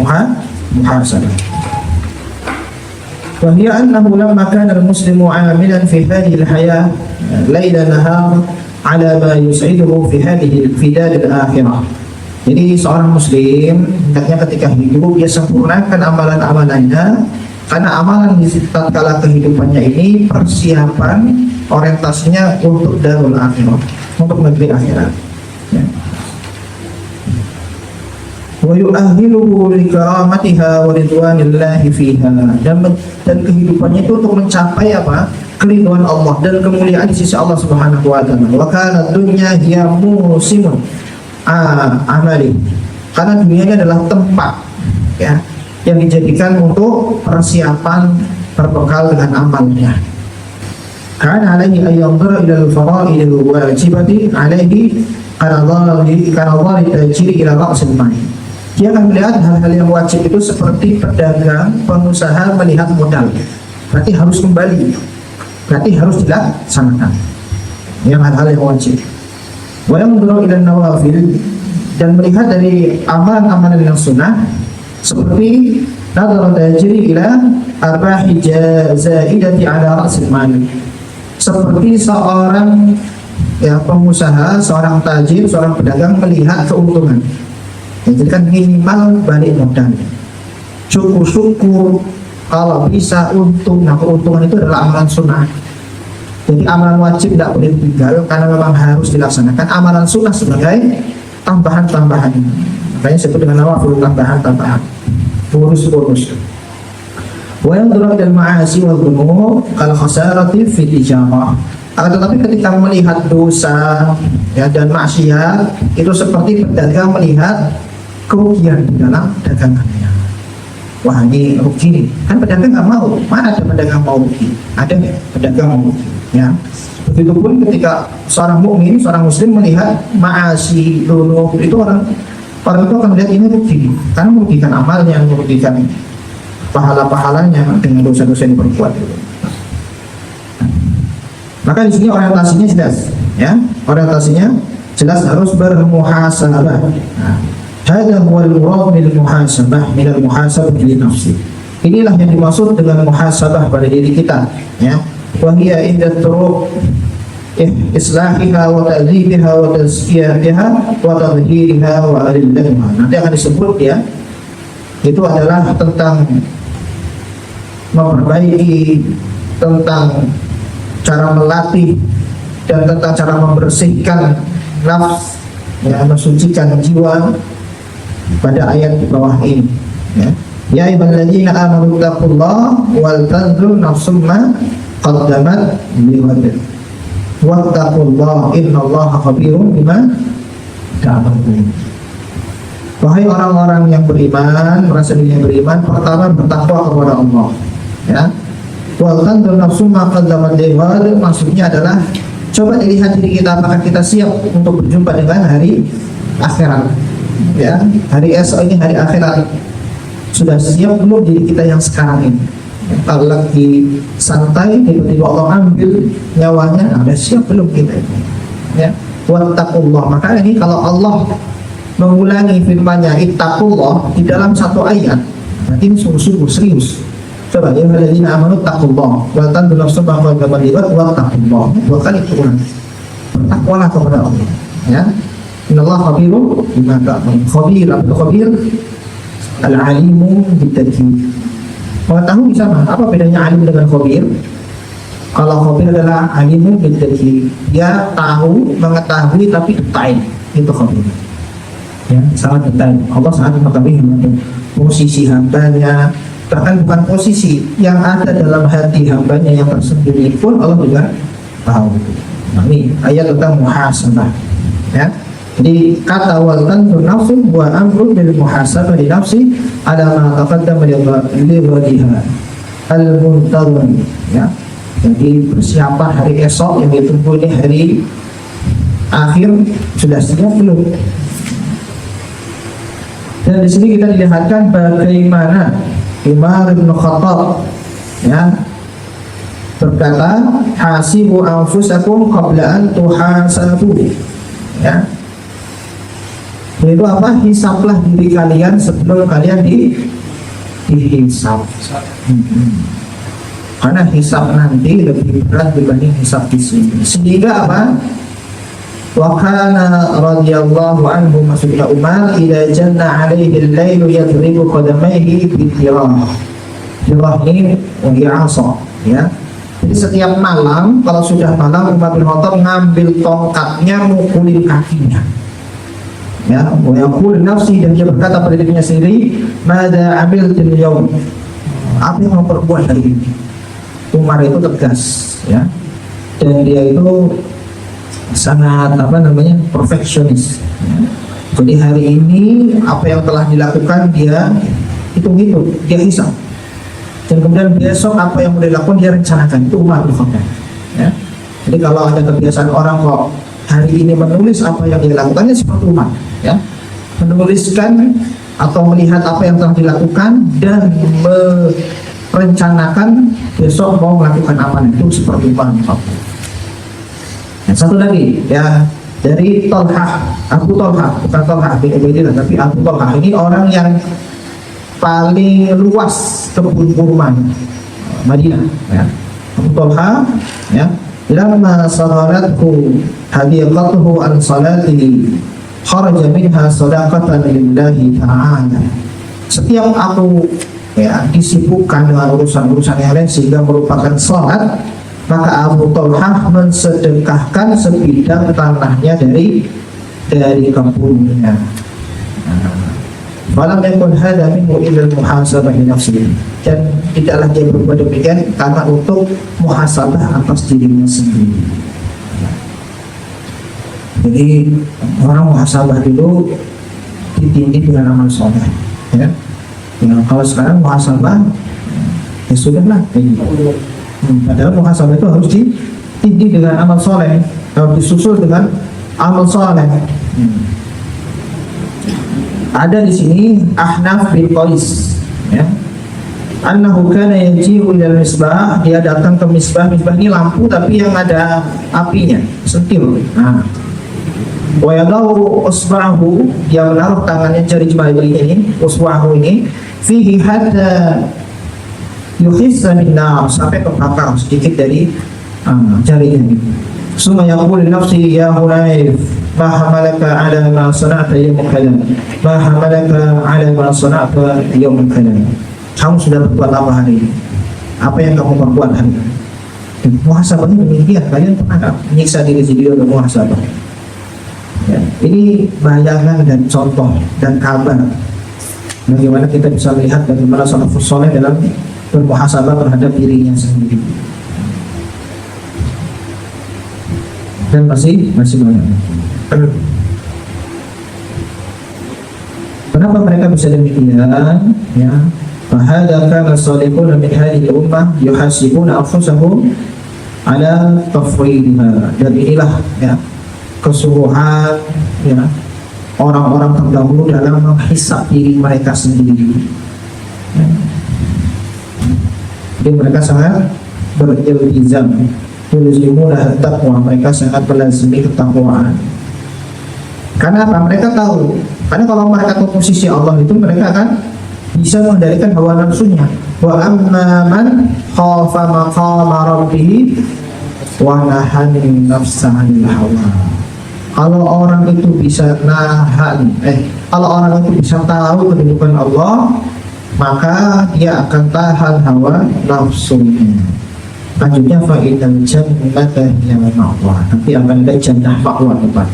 muhasabah. Wa hiya annahu lamma kana al-muslimu 'amilan fi hadhihi al-hayah layla nahar 'ala ma yus'iduhu fi dar al-akhirah. Jadi seorang muslim hendaknya ketika hidup dia sempurnakan amalan-amalannya, karena amalan di tatkala kehidupannya ini persiapan orientasinya untuk darul akhirah, untuk negeri akhirat. Ya. Wa yu'ahhiluhu li karamatiha wa ridwanillahi fiha, dan kehidupannya itu untuk mencapai apa? Keridhaan Allah dan kemuliaan di sisi Allah Subhanahu wa taala. Wa kana dunya hiya musimun amali, karena dunianya adalah tempat ya yang dijadikan untuk persiapan berbekal dengan amalnya. Karena alaihi ayyadhara ila al-fara'id al-wajibati alaihi karena Allah tajiri ila ra'sil mal. Dia akan melihat hal-hal yang wajib itu seperti pedagang, pengusaha melihat modal. Berarti harus kembali, berarti harus dilaksanakan yang hal-hal yang wajib. Wa yanzuru ila nawafil, dan melihat dari amalan-amalan yang sunnah seperti nadhar tajri ila arbahi zaidati ala ra'sil mal, seperti seorang ya pengusaha, seorang tajir, seorang pedagang melihat keuntungan. Ya, jadi kan minimal balik modal, syukur kalau bisa untung. Nah, keuntungan itu adalah amalan sunnah. Jadi amalan wajib tidak boleh tinggal karena memang harus dilaksanakan. Amalan sunnah sebagai tambahan-tambahan. Makanya disebut dengan nawafil, tambahan-tambahan, bonus-bonus. Wa yanzuru ila al-ma'asi wal dhunub kal khasarati fi tijarah. Tetapi ketika melihat dosa ya dan maksiat itu seperti pedagang melihat kerugian di dalam dagangannya. Wah, ini rugi nih. Kan pedagang nggak mau. Mana ada pedagang mau rugi? Ada nggak pedagang mau rugi? Ya. Begitupun ketika seorang mukmin, seorang muslim melihat ma'asi, dhunub, itu orang itu akan melihat ini rugi, karena merugikan amalnya, merugikan pahala-pahalanya dengan dosa-dosa yang berbuat itu. Maka di sini orientasinya jelas, ya. Orientasinya jelas harus bermuhasabah. Hadza huwa al-murad bil muhasabah, min al-muhasabah li nafsi. Inilah yang dimaksud dengan muhasabah pada diri kita, ya. Wa hiya inda turuq islahiha wa ta'dhibiha wa tazkiyatiha wa tadhhiriha wa adillatiha. Nanti akan disebut ya, itu adalah tentang memperbaiki, tentang cara melatih, dan tentang cara membersihkan nafs, ya, mensucikan jiwa pada ayat di bawah ini, ya. Ya ayyuhalladzina amanu taqullaha wal tanzur nafsum ma qaddamat lighad wattaqullaha innallaha khabirum bima ta'malun. Wahai orang-orang yang beriman, merasa dirinya beriman, pertama bertakwa kepada Allah, ya. Wal tanzur nafsum ma qaddamat lighad, maksudnya adalah coba dilihat diri kita, apakah kita siap untuk berjumpa dengan hari akhirat, ya. Hari esok ini, hari akhirat, sudah siap belum diri kita yang sekarang ini? Kalau lagi santai tiba-tiba Allah ambil nyawanya, sudah siap belum kita ini? Ya, wattaqullah. Maka ini kalau Allah mengulangi firman-Nya ittaqullah di dalam satu ayat, berarti ini sungguh-sungguh serius. Coba ya alladzina amanu taqullah wa tanzur nafsum ma qaddamat lighad wattaqullah. Dua kali diulang. Bertakwalah kepada Allah, ya. Innallaha khabirun bima ta'malun. Khabir al-alimu bit-tadbir. Mengetahui sama. Apa bedanya alim dengan khabir? Kalau khabir adalah alimu bit-tadbir, dia tahu, mengetahui tapi detail. Itu khabir, ya, sangat detail. Allah sangat mengetahui posisi hambanya, bahkan bukan posisi yang ada dalam hati hambanya yang tersembunyi pun Allah juga tahu. Nah, ini ayat tentang muhasabah, ya. Jadi kata wal tanzur nafsun wa amru bil muhasabah li nafsi ala ma taqaddama li ghadiha al-muntazir, ya. Jadi persiapan hari esok yang ditunggu ini, hari akhir, sudah siap belum? Dan di sini kita dilihatkan bagaimana Umar bin Khattab, ya, berkata hasibu anfusakum qabla an tuhasabu, ya. Yaitu apa? Hisaplah diri kalian sebelum kalian dihisap. Karena hisap nanti lebih berat dibanding hisap di sini. Sehingga apa? Wa kana radhiyallahu anhu, maksudnya Umar, idza janna alaihi al-lailu yadribu qadamayhi bi-dirah. Dirah ini asa, ya. Jadi setiap malam, kalau sudah malam, Umar bin Khattab ngambil tongkatnya, mukulin kakinya. Ya, wa yaqul nafsi, dan dia berkata pada dirinya sendiri, "Madza amiltul yaum?" Apa yang mau perbuat hari ini? Umar itu tegas, ya. Dan dia itu sangat perfeksionis. Ya. Jadi hari ini apa yang telah dilakukan dia hitung-hitung, dia hisap. Dan kemudian besok apa yang mau dilakukan dia rencanakan. Itu Umar bin Khattab. Ya. Jadi kalau ada kebiasaan orang kok hari ini menulis apa yang dia lakukannya seperti Umar, ya, menuliskan atau melihat apa yang telah dilakukan dan merencanakan besok mau melakukan apa, itu seperti Umar bin Khattab. Dan satu lagi, ya, dari Tolhah, Abu Tolhah, bukan Tolhah bin Ubaidillah, tapi Abu Tolhah ini orang yang paling luas kebun kurma Madinah, ya. Abu Tolhah, ya, lamma sahalatku hadiqatuhu an salatihi kharaja minha sadaqatan lillahi ta'ala. Setiap aku, ya, disibukkan dengan urusan-urusan yang lain sehingga merupakan salat, maka Abu Tolhah mensedekahkan sebidang tanahnya dari kebunnya. Falam yakun hadza minhu illa muhasabah li nafsihi. Dan tidaklah dia berbuat demikian karena untuk muhasabah atas dirinya sendiri. Jadi orang muhasabah dulu ditindih dengan amal soleh, ya. Kalau sekarang muhasabah, ya sudahlah. Padahal muhasabah itu harus ditindih dengan amal soleh, harus disusul dengan amal soleh. Ada di sini Ahnaf bin Qais, ya. Annahu kana yaji'u ila misbah, dia datang ke misbah. Misbah ini lampu tapi yang ada apinya, sentil. Nah, wa yadahu usba'ahu, dia menaruh tangannya, jari jemarinya ini, usba'ahu ini, fihi hatta yukhissa min nar, sampai kebakar sedikit dari jarinya ini. Suma yaqulu li nafsi ya Hunayf, ma hamalaka ala ma sana'ta yawm al-kalam, ma hamalaka ala ma sana'ta yawm al-kalam. Kamu sudah berbuat apa hari ini? Apa yang kamu perbuat hari ini? Muhasabahnya demikian. Kalian pernah nggak menyiksa diri sendiri untuk muhasabah? Ya, ini bayangan dan contoh dan kabar bagaimana kita bisa melihat bagaimana salafus saleh dalam bermuhasabah terhadap dirinya sendiri. Dan masih banyak. Kenapa mereka bisa demikian? Ya, fahada kana salihun min hadhihi ummah yuhasibuna anfusahum ala tafwidha. Dan inilah, ya, kesungguhan, ya, orang-orang terdahulu dalam menghisap diri mereka sendiri. Ya. Jadi mereka sangat beriltizam, yulzimuna taqwa, mereka sangat melazimi ketakwaan. Karena apa? Mereka tahu. Karena kalau mereka tahu posisi Allah itu, mereka akan bisa mengendalikan hawa nafsunya. Wa amma man khafa maqama rabbih wa nahanin nafsa 'anil hawa. Kalau orang itu bisa kalau orang itu bisa tahu kedudukan Allah, maka dia akan tahan hawa nafsunya. Lanjutnya fa innal jannata hiya ma'wa, nanti akan ada jannah ma'wa depan.